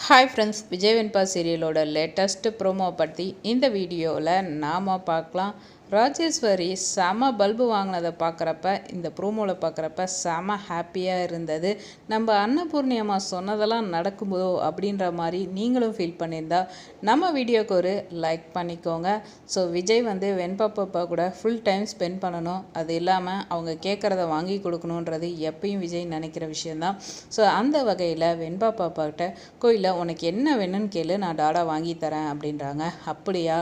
Hi friends, Vijay வெண்பா சீரியலோட latest promo பற்றி இந்த வீடியோவில் நாம் பார்க்கலாம். ராஜேஸ்வரி செம பல்பு வாங்கினதை பார்க்குறப்ப, இந்த ப்ரோமோவில் பார்க்குறப்ப செம ஹாப்பியாக இருந்தது. நம்ம அன்னபூர்ணி அம்மா சொன்னதெல்லாம் நடக்கும்போதோ அப்படின்ற மாதிரி நீங்களும் ஃபீல் பண்ணியிருந்தா நம்ம வீடியோக்கு ஒரு லைக் பண்ணிக்கோங்க. ஸோ விஜய் வெண்பா பாப்பா கூட ஃபுல் டைம் ஸ்பெண்ட் பண்ணணும், அது இல்லாமல் அவங்க கேட்குறத வாங்கி கொடுக்கணுன்றது எப்பயும் விஜய் நினைக்கிற விஷயந்தான். ஸோ அந்த வகையில் வெண்பா பாப்பாக்கிட்ட கோயிலில் உனக்கு என்ன வேணும்னு கேளு, நான் டாடா வாங்கி தரேன் அப்படின்றாங்க. அப்படியா,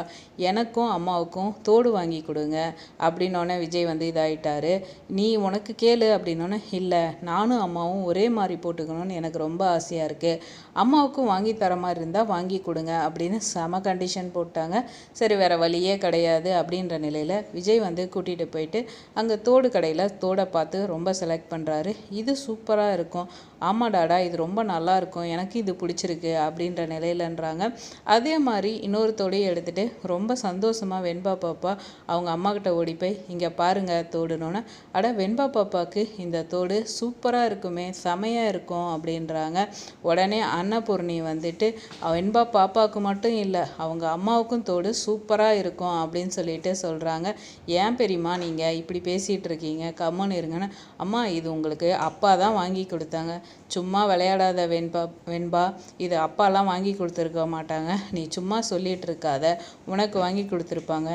எனக்கும் அம்மாவுக்கும் தோடு வாங்கி கொடுங்க அப்படின்னோடனே விஜய் இதாகிட்டாரு. நீ உனக்கு கேளு அப்படின்னோடனே, இல்லை நானும் அம்மாவும் ஒரே மாதிரி போட்டுக்கணும்னு எனக்கு ரொம்ப ஆசையாக இருக்குது, அம்மாவுக்கும் வாங்கி தர மாதிரி இருந்தால் வாங்கி கொடுங்க அப்படின்னு செம கண்டிஷன் போட்டாங்க. சரி, வேறு வழியே கிடையாது அப்படின்ற நிலையில் விஜய் கூட்டிகிட்டு போயிட்டு அங்கே தோடு கடையில் தோடை பார்த்து ரொம்ப செலக்ட் பண்ணுறாரு. இது சூப்பராக இருக்கும், ஆமாம் டாடா இது ரொம்ப நல்லா இருக்கும், எனக்கு இது பிடிச்சிருக்கு அப்படின்ற நிலையிலன்றாங்க. அதே மாதிரி இன்னொரு தோடையும் எடுத்துகிட்டு ரொம்ப சந்தோஷமாக வெண்பா பாப்பா அவங்க அம்மாக்கிட்ட ஓடி போய், இங்கே பாருங்கள் தோடுனோன்னே, அட வெண்பா பாப்பாவுக்கு இந்த தோடு சூப்பராக இருக்குமே, செமையாக இருக்கும் அப்படின்றாங்க. உடனே அன்னபூர்ணி வெண்பா பாப்பாவுக்கு மட்டும் இல்லை அவங்க அம்மாவுக்கும் தோடு சூப்பராக இருக்கும் அப்படின்னு சொல்லிட்டு சொல்கிறாங்க. ஏன் பெரியம்மா நீங்கள் இப்படி பேசிகிட்டு இருக்கீங்க, கம்முன்னு இருங்கன்னு. அம்மா இது உங்களுக்கு அப்பா தான் வாங்கி கொடுத்தாங்க, சும்மா விளையாடாத வெண்பா, இது அப்பாலாம் வாங்கி கொடுத்துருக்க மாட்டாங்க, நீ சும்மா சொல்லிகிட்டு இருக்காத, உனக்கு வாங்கி கொடுத்துருப்பாங்க,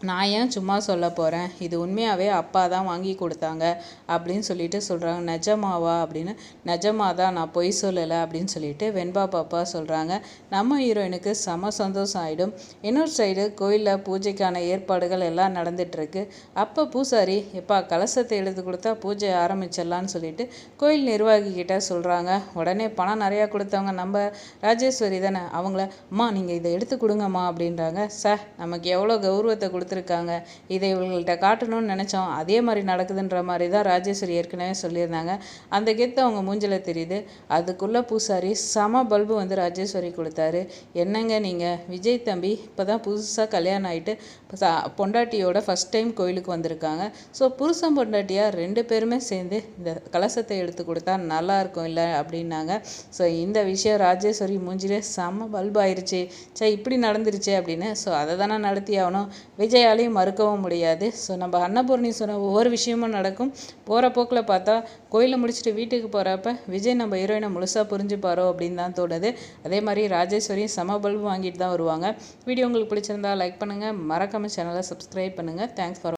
நான் ஏன் சும்மா சொல்ல போகிறேன், இது உண்மையாகவே அப்பா தான் வாங்கி கொடுத்தாங்க அப்படின்னு சொல்லிட்டு சொல்கிறாங்க. நிஜமாவா அப்படின்னு, நிஜமா தான், நான் பொய் சொல்லலை அப்படின்னு சொல்லிட்டு வெண்பா பாப்பா சொல்கிறாங்க. நம்ம ஹீரோயினுக்கு செம சந்தோஷம் ஆகிடும். இன்னொரு சைடு கோயிலில் பூஜைக்கான ஏற்பாடுகள் எல்லாம் நடந்துகிட்ருக்கு. அப்போ பூசாரி, எப்பா கலசத்தை எடுத்து கொடுத்தா பூஜை ஆரம்பிச்சிடலான்னு சொல்லிட்டு கோயில் நிர்வாகிக்கிட்ட சொல்கிறாங்க. உடனே பணம் நிறையா கொடுத்தவங்க நம்ம ராஜேஸ்வரி தானே, அவங்கள அம்மா நீங்கள் இதை எடுத்து கொடுங்கம்மா அப்படின்றாங்க. சார் நமக்கு எவ்வளோ கௌரவத்தை கொடுத்துருக்காங்க, இதை இவங்கள்ட்ட காட்டணும்னு நினச்சோம், அதே மாதிரி நடக்குதுன்ற மாதிரி தான் ராஜேஸ்வரி ஏற்கனவே சொல்லியிருந்தாங்க. அந்த கெத்து அவங்க மூஞ்சில் தெரியுது. அதுக்குள்ளே பூசாரி செம பல்பு ராஜேஸ்வரி கொடுத்தாரு. என்னங்க நீங்கள், விஜய் தம்பி இப்போ தான் புதுசாக கல்யாணம் ஆகிட்டு பொண்டாட்டியோட ஃபஸ்ட் டைம் கோயிலுக்கு வந்திருக்காங்க. ஸோ புருஷன் பொண்டாட்டியாக 2 பேருமே சேர்ந்து இந்த கலசத்தை எடுத்து கொடுத்தா நல்லாயிருக்கும் இல்லை அப்படின்னாங்க. ஸோ இந்த விஷயம் ராஜேஸ்வரி மூஞ்சிலே செம பல்பு ஆயிடுச்சு. சரி இப்படி நடந்துருச்சு அப்படின்னு. ஸோ அதை தானே நடத்தி ஆகணும், விஜயாலையும் மறுக்கவும் முடியாது. ஸோ நம்ம அன்னபூர்ணி சொன்ன ஒவ்வொரு விஷயமும் நடக்கும். போகிற போக்கில் பார்த்தா கோயிலை முடிச்சுட்டு வீட்டுக்கு போகிறப்ப விஜய் நம்ம ஹீரோயினை முழுசாக புரிஞ்சுப்பாரோ அப்படின்னு தான் தோணுது. அதே மாதிரி ராஜேஸ்வரியும் செம பல்பு வாங்கிட்டு தான் வருவாங்க. வீடியோ உங்களுக்கு பிடிச்சிருந்தா லைக் பண்ணுங்கள், மறக்காமல் சேனலை சப்ஸ்கிரைப் பண்ணுங்கள். Thanks for